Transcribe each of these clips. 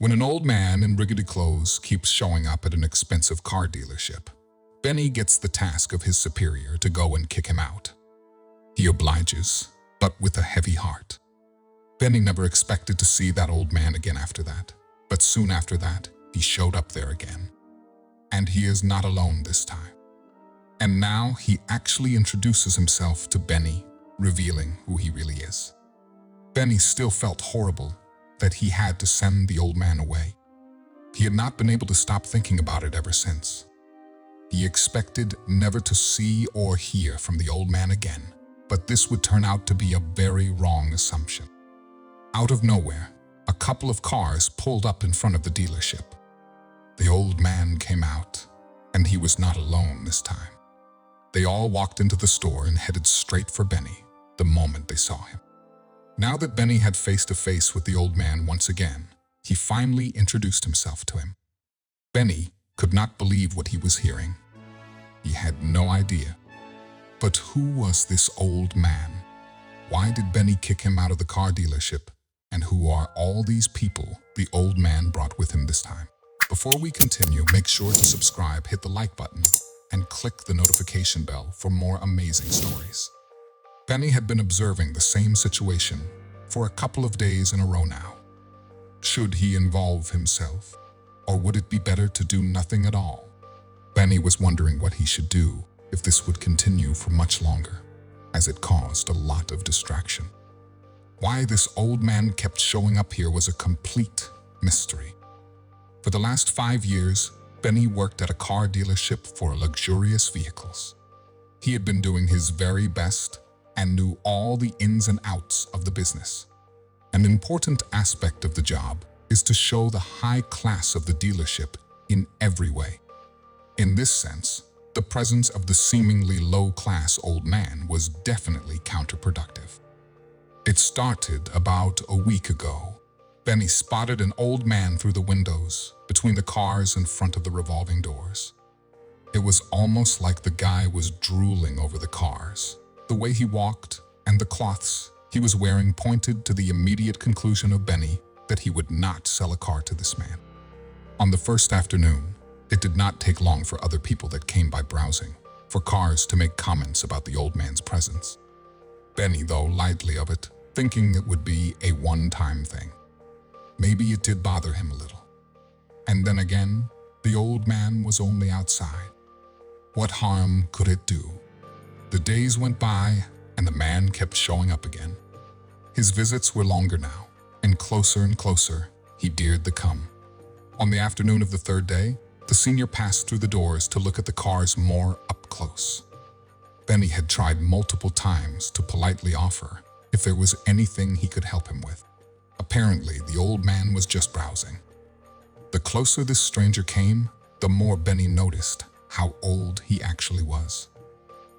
When an old man in rickety clothes keeps showing up at an expensive car dealership, Benny gets the task of his superior to go and kick him out. He obliges, but with a heavy heart. Benny never expected to see that old man again after that, but soon after that, he showed up there again. And he is not alone this time. And now he actually introduces himself to Benny, revealing who he really is. Benny still felt horrible that he had to send the old man away. He had not been able to stop thinking about it ever since. He expected never to see or hear from the old man again, but this would turn out to be a very wrong assumption. Out of nowhere, a couple of cars pulled up in front of the dealership. The old man came out, and he was not alone this time. They all walked into the store and headed straight for Benny the moment they saw him. Now that Benny had face-to-face with the old man once again, he finally introduced himself to him. Benny could not believe what he was hearing. He had no idea. But who was this old man? Why did Benny kick him out of the car dealership? And who are all these people the old man brought with him this time? Before we continue, make sure to subscribe, hit the like button, and click the notification bell for more amazing stories. Benny had been observing the same situation for a couple of days in a row now. Should he involve himself, or would it be better to do nothing at all? Benny was wondering what he should do if this would continue for much longer, as it caused a lot of distraction. Why this old man kept showing up here was a complete mystery. For the last 5 years, Benny worked at a car dealership for luxurious vehicles. He had been doing his very best and knew all the ins and outs of the business. An important aspect of the job is to show the high class of the dealership in every way. In this sense, the presence of the seemingly low-class old man was definitely counterproductive. It started about a week ago. Benny spotted an old man through the windows between the cars in front of the revolving doors. It was almost like the guy was drooling over the cars. The way he walked and the cloths he was wearing pointed to the immediate conclusion of Benny that he would not sell a car to this man. On the first afternoon, it did not take long for other people that came by browsing for cars to make comments about the old man's presence. Benny, though, lightly of it, thinking it would be a one-time thing. Maybe it did bother him a little. And then again, the old man was only outside. What harm could it do? The days went by, and the man kept showing up again. His visits were longer now, and closer he dared to come. On the afternoon of the third day, the senior passed through the doors to look at the cars more up close. Benny had tried multiple times to politely offer if there was anything he could help him with. Apparently, the old man was just browsing. The closer this stranger came, the more Benny noticed how old he actually was.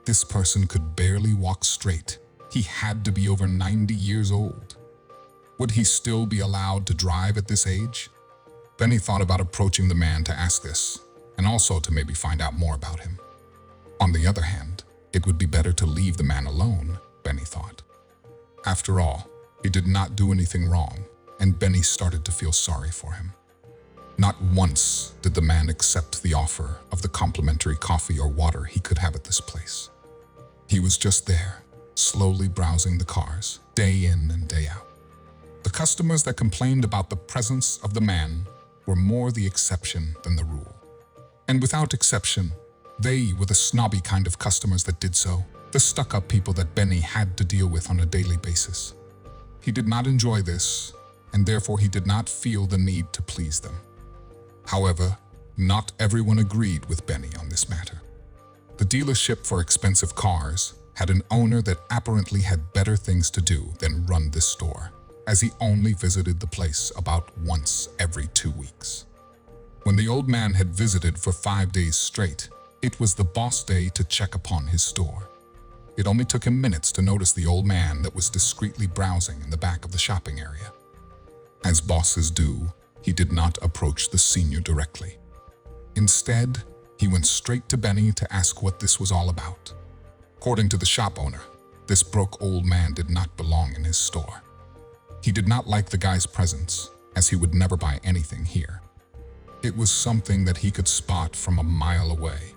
This person could barely walk straight. He had to be over 90 years old. Would he still be allowed to drive at this age? Benny thought about approaching the man to ask this, and also to maybe find out more about him. On the other hand, it would be better to leave the man alone, Benny thought. After all, he did not do anything wrong, and Benny started to feel sorry for him. Not once did the man accept the offer of the complimentary coffee or water he could have at this place. He was just there, slowly browsing the cars, day in and day out. The customers that complained about the presence of the man were more the exception than the rule. And without exception, they were the snobby kind of customers that did so, the stuck-up people that Benny had to deal with on a daily basis. He did not enjoy this, and therefore he did not feel the need to please them. However, not everyone agreed with Benny on this matter. The dealership for expensive cars had an owner that apparently had better things to do than run this store, as he only visited the place about once every 2 weeks. When the old man had visited for 5 days straight, it was the boss day to check upon his store. It only took him minutes to notice the old man that was discreetly browsing in the back of the shopping area. As bosses do, he did not approach the senior directly. Instead, he went straight to Benny to ask what this was all about. According to the shop owner, this broke old man did not belong in his store. He did not like the guy's presence, as he would never buy anything here. It was something that he could spot from a mile away.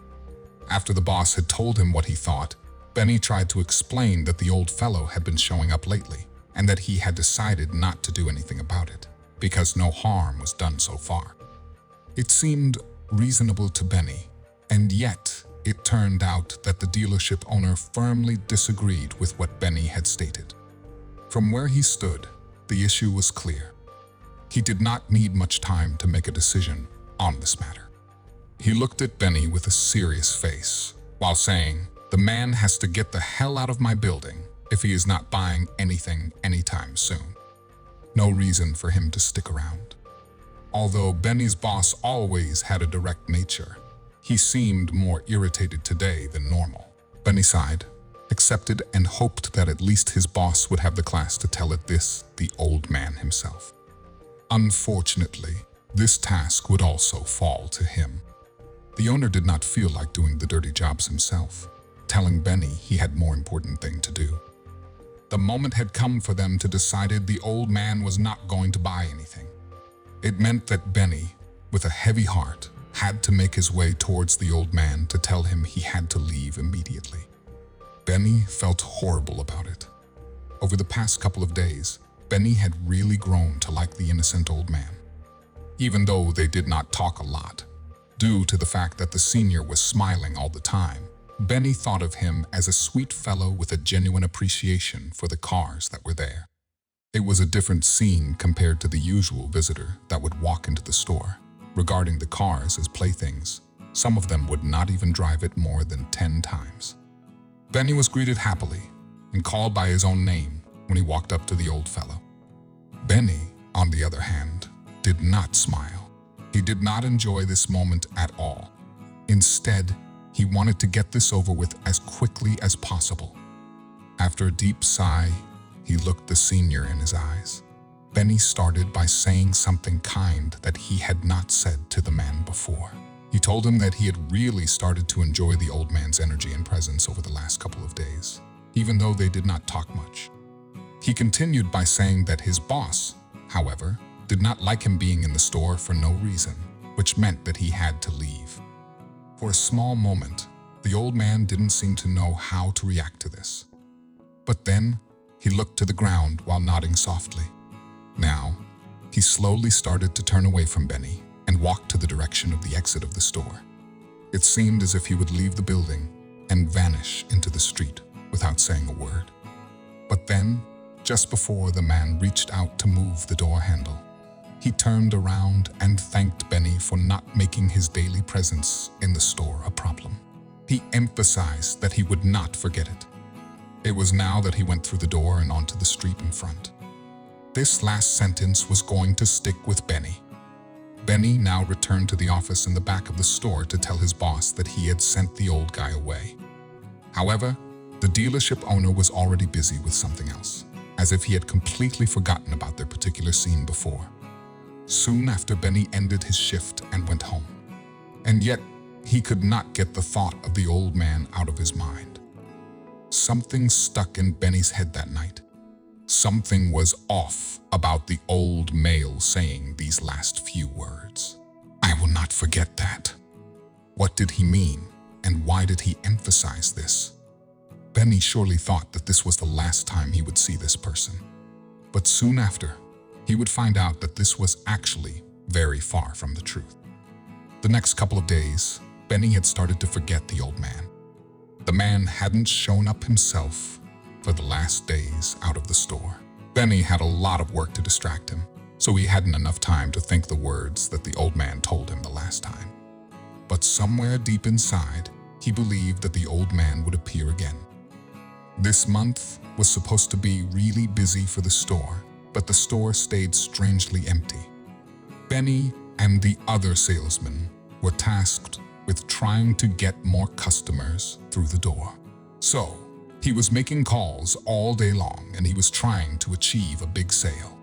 After the boss had told him what he thought, Benny tried to explain that the old fellow had been showing up lately and that he had decided not to do anything about it because no harm was done so far. It seemed reasonable to Benny, and yet it turned out that the dealership owner firmly disagreed with what Benny had stated. From where he stood, the issue was clear. He did not need much time to make a decision on this matter. He looked at Benny with a serious face while saying, "The man has to get the hell out of my building if he is not buying anything anytime soon." No reason for him to stick around. Although Benny's boss always had a direct nature, he seemed more irritated today than normal. Benny sighed, accepted, and hoped that at least his boss would have the class to tell the old man himself. Unfortunately, this task would also fall to him. The owner did not feel like doing the dirty jobs himself, telling Benny he had more important thing to do. The moment had come for them to decide the old man was not going to buy anything. It meant that Benny, with a heavy heart, had to make his way towards the old man to tell him he had to leave immediately. Benny felt horrible about it. Over the past couple of days, Benny had really grown to like the innocent old man. Even though they did not talk a lot, due to the fact that the senior was smiling all the time, Benny thought of him as a sweet fellow with a genuine appreciation for the cars that were there. It was a different scene compared to the usual visitor that would walk into the store. Regarding the cars as playthings, some of them would not even drive it more than 10 times. Benny was greeted happily and called by his own name when he walked up to the old fellow. Benny, on the other hand, did not smile. He did not enjoy this moment at all. Instead, he wanted to get this over with as quickly as possible. After a deep sigh, he looked the senior in his eyes. Benny started by saying something kind that he had not said to the man before. He told him that he had really started to enjoy the old man's energy and presence over the last couple of days, even though they did not talk much. He continued by saying that his boss, however, did not like him being in the store for no reason, which meant that he had to leave. For a small moment, the old man didn't seem to know how to react to this. But then, he looked to the ground while nodding softly. Now, he slowly started to turn away from Benny and walked to the direction of the exit of the store. It seemed as if he would leave the building and vanish into the street without saying a word. But then, just before the man reached out to move the door handle, he turned around and thanked Benny for not making his daily presence in the store a problem. He emphasized that he would not forget it. It was now that he went through the door and onto the street in front. This last sentence was going to stick with Benny. Benny now returned to the office in the back of the store to tell his boss that he had sent the old guy away. However, the dealership owner was already busy with something else, as if he had completely forgotten about their particular scene before. Soon after, Benny ended his shift and went home. And yet, he could not get the thought of the old man out of his mind. Something stuck in Benny's head that night. Something was off about the old male saying these last few words. "I will not forget that." What did he mean, and why did he emphasize this? Benny surely thought that this was the last time he would see this person. But soon after, he would find out that this was actually very far from the truth. The next couple of days, Benny had started to forget the old man. The man hadn't shown up himself for the last days out of the store. Benny had a lot of work to distract him, so he hadn't enough time to think the words that the old man told him the last time. But somewhere deep inside, he believed that the old man would appear again. This month was supposed to be really busy for the store, but the store stayed strangely empty. Benny and the other salesmen were tasked with trying to get more customers through the door. So, he was making calls all day long and he was trying to achieve a big sale.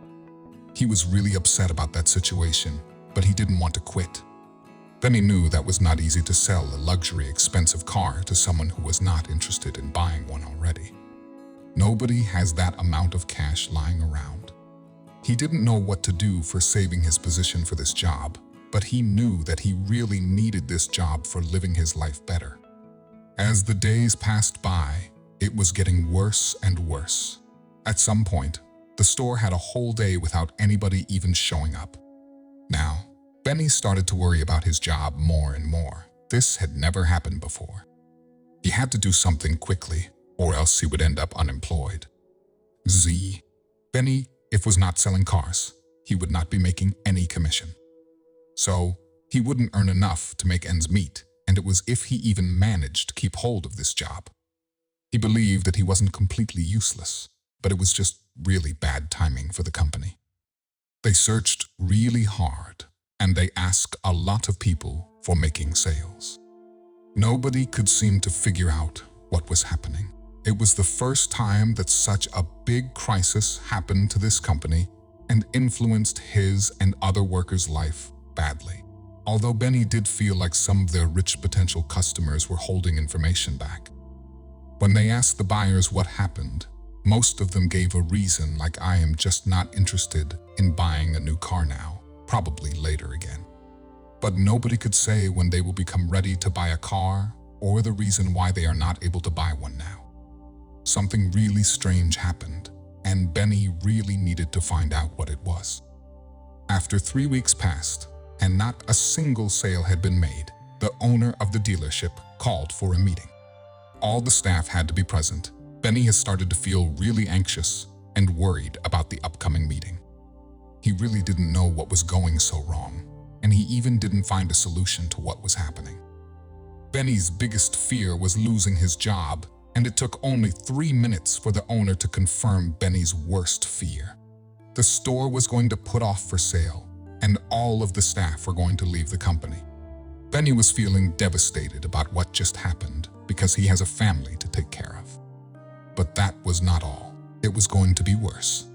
He was really upset about that situation, but he didn't want to quit. Benny knew that was not easy to sell a luxury, expensive car to someone who was not interested in buying one already. Nobody has that amount of cash lying around. He didn't know what to do for saving his position for this job, but he knew that he really needed this job for living his life better. As the days passed by, it was getting worse and worse. At some point, the store had a whole day without anybody even showing up. Now, Benny started to worry about his job more and more. This had never happened before. He had to do something quickly, or else he would end up unemployed. Benny, if was not selling cars, he would not be making any commission. So, he wouldn't earn enough to make ends meet, and it was if he even managed to keep hold of this job. He believed that he wasn't completely useless, but it was just really bad timing for the company. They searched really hard, and they asked a lot of people for making sales. Nobody could seem to figure out what was happening. It was the first time that such a big crisis happened to this company and influenced his and other workers' life badly. Although Benny did feel like some of their rich potential customers were holding information back. When they asked the buyers what happened, most of them gave a reason like I am just not interested in buying a new car now, probably later again. But nobody could say when they will become ready to buy a car or the reason why they are not able to buy one now. Something really strange happened, and Benny really needed to find out what it was. After 3 weeks passed, and not a single sale had been made, the owner of the dealership called for a meeting. All the staff had to be present. Benny has started to feel really anxious and worried about the upcoming meeting. He really didn't know what was going so wrong, and he even didn't find a solution to what was happening. Benny's biggest fear was losing his job, and it took only 3 minutes for the owner to confirm Benny's worst fear. The store was going to put off for sale, and all of the staff were going to leave the company. Benny was feeling devastated about what just happened because he has a family to take care of. But that was not all. It was going to be worse.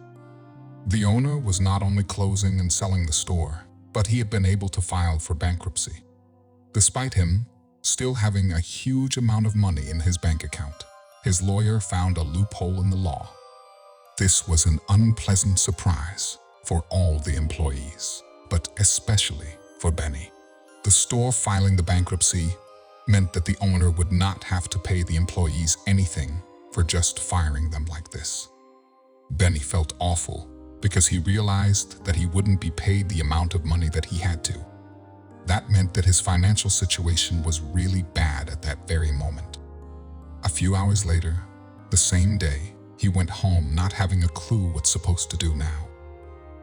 The owner was not only closing and selling the store, but he had been able to file for bankruptcy. Despite him still having a huge amount of money in his bank account, his lawyer found a loophole in the law. This was an unpleasant surprise for all the employees, but especially for Benny. The store filing the bankruptcy meant that the owner would not have to pay the employees anything for just firing them like this. Benny felt awful because he realized that he wouldn't be paid the amount of money that he had to. That meant that his financial situation was really bad at that very moment. A few hours later, the same day, he went home not having a clue what's supposed to do now.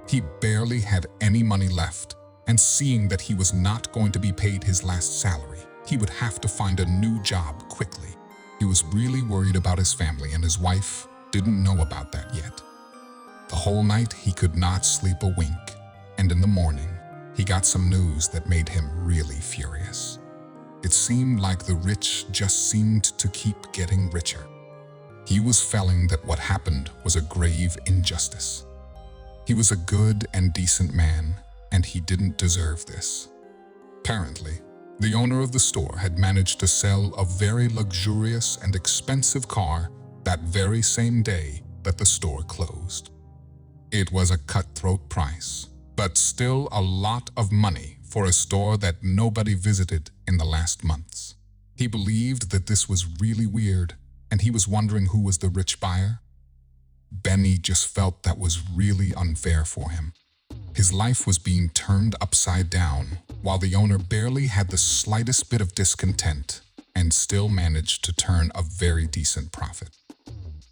He barely had any money left, and seeing that he was not going to be paid his last salary, he would have to find a new job quickly. He was really worried about his family, and his wife didn't know about that yet. The whole night he could not sleep a wink, and in the morning, he got some news that made him really furious. It seemed like the rich just seemed to keep getting richer. He was feeling that what happened was a grave injustice. He was a good and decent man, and he didn't deserve this. Apparently, the owner of the store had managed to sell a very luxurious and expensive car that very same day that the store closed. It was a cutthroat price, but still a lot of money for a store that nobody visited in the last months. He believed that this was really weird, and he was wondering who was the rich buyer. Benny just felt that was really unfair for him. His life was being turned upside down, while the owner barely had the slightest bit of discontent and still managed to turn a very decent profit.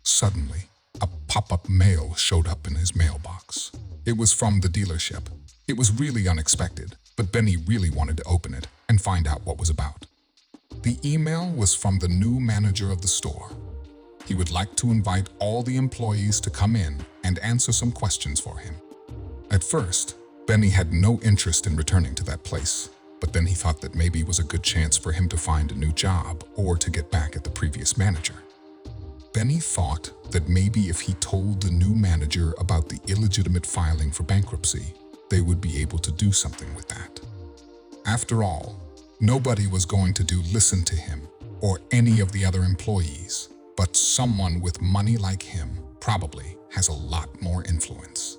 Suddenly, a pop-up mail showed up in his mailbox. It was from the dealership. It was really unexpected, but Benny really wanted to open it and find out what was about. The email was from the new manager of the store. He would like to invite all the employees to come in and answer some questions for him. At first, Benny had no interest in returning to that place, but then he thought that maybe it was a good chance for him to find a new job or to get back at the previous manager. Benny thought that maybe if he told the new manager about the illegitimate filing for bankruptcy, they would be able to do something with that. After all, nobody was going to listen to him or any of the other employees, but someone with money like him probably has a lot more influence.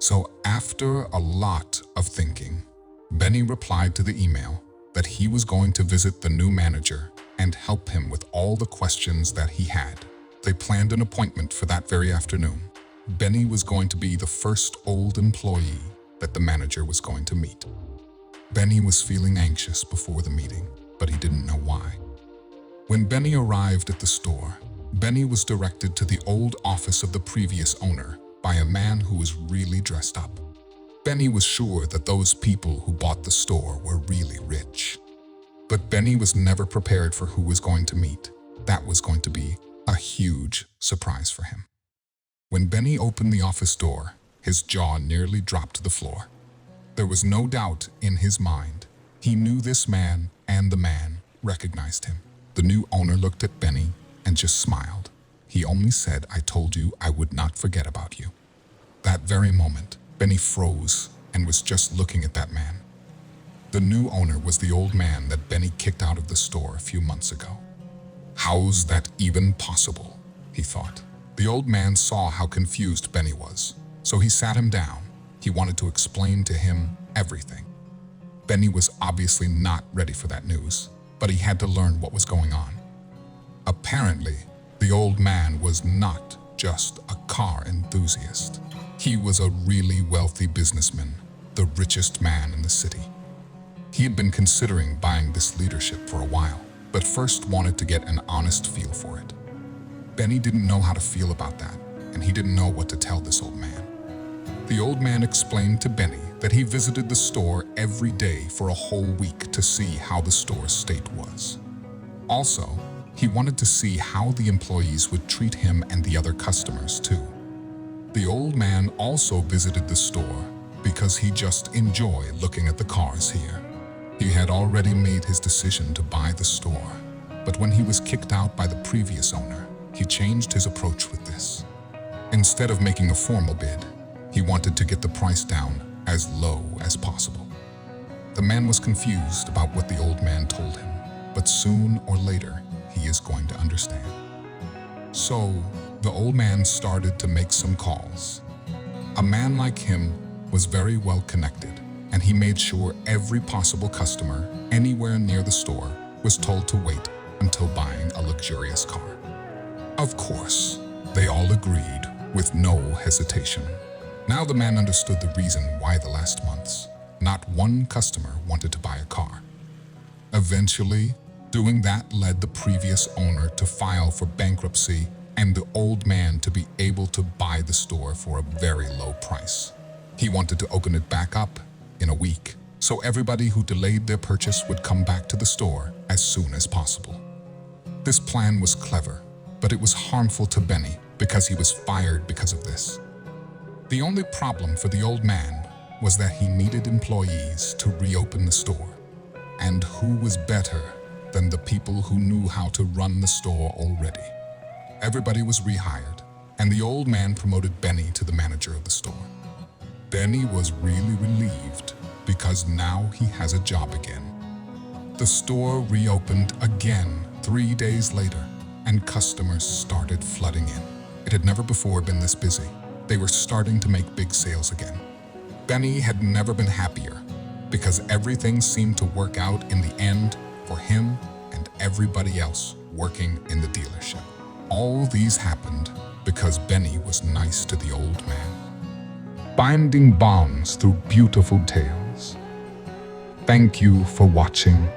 So after a lot of thinking, Benny replied to the email that he was going to visit the new manager and help him with all the questions that he had. They planned an appointment for that very afternoon. Benny was going to be the first old employee that the manager was going to meet. Benny was feeling anxious before the meeting, but he didn't know why. When Benny arrived at the store, Benny was directed to the old office of the previous owner by a man who was really dressed up. Benny was sure that those people who bought the store were really rich. But Benny was never prepared for who was going to meet. That was going to be a huge surprise for him. When Benny opened the office door, his jaw nearly dropped to the floor. There was no doubt in his mind. He knew this man, and the man recognized him. The new owner looked at Benny and just smiled. He only said, "I told you I would not forget about you." That very moment, Benny froze and was just looking at that man. The new owner was the old man that Benny kicked out of the store a few months ago. How's that even possible? He thought. The old man saw how confused Benny was, so he sat him down. He wanted to explain to him everything. Benny was obviously not ready for that news, but he had to learn what was going on. Apparently, the old man was not just a car enthusiast. He was a really wealthy businessman, the richest man in the city. He had been considering buying this leadership for a while, but first wanted to get an honest feel for it. Benny didn't know how to feel about that, and he didn't know what to tell this old man. The old man explained to Benny that he visited the store every day for a whole week to see how the store's state was. Also, he wanted to see how the employees would treat him and the other customers too. The old man also visited the store because he just enjoyed looking at the cars here. He had already made his decision to buy the store, but when he was kicked out by the previous owner, he changed his approach with this. Instead of making a formal bid, he wanted to get the price down as low as possible. The man was confused about what the old man told him, but soon or later, he is going to understand. So, the old man started to make some calls. A man like him was very well connected, and he made sure every possible customer anywhere near the store was told to wait until buying a luxurious car. Of course, they all agreed with no hesitation. Now the man understood the reason why the last months, not one customer wanted to buy a car. Eventually, doing that led the previous owner to file for bankruptcy and the old man to be able to buy the store for a very low price. He wanted to open it back up in a week, so everybody who delayed their purchase would come back to the store as soon as possible. This plan was clever, but it was harmful to Benny because he was fired because of this. The only problem for the old man was that he needed employees to reopen the store. And who was better than the people who knew how to run the store already? Everybody was rehired, and the old man promoted Benny to the manager of the store. Benny was really relieved because now he has a job again. The store reopened again 3 days later, and customers started flooding in. It had never before been this busy. They were starting to make big sales again. Benny had never been happier because everything seemed to work out in the end for him and everybody else working in the dealership. All these happened because Benny was nice to the old man. Binding bonds through beautiful tales. Thank you for watching.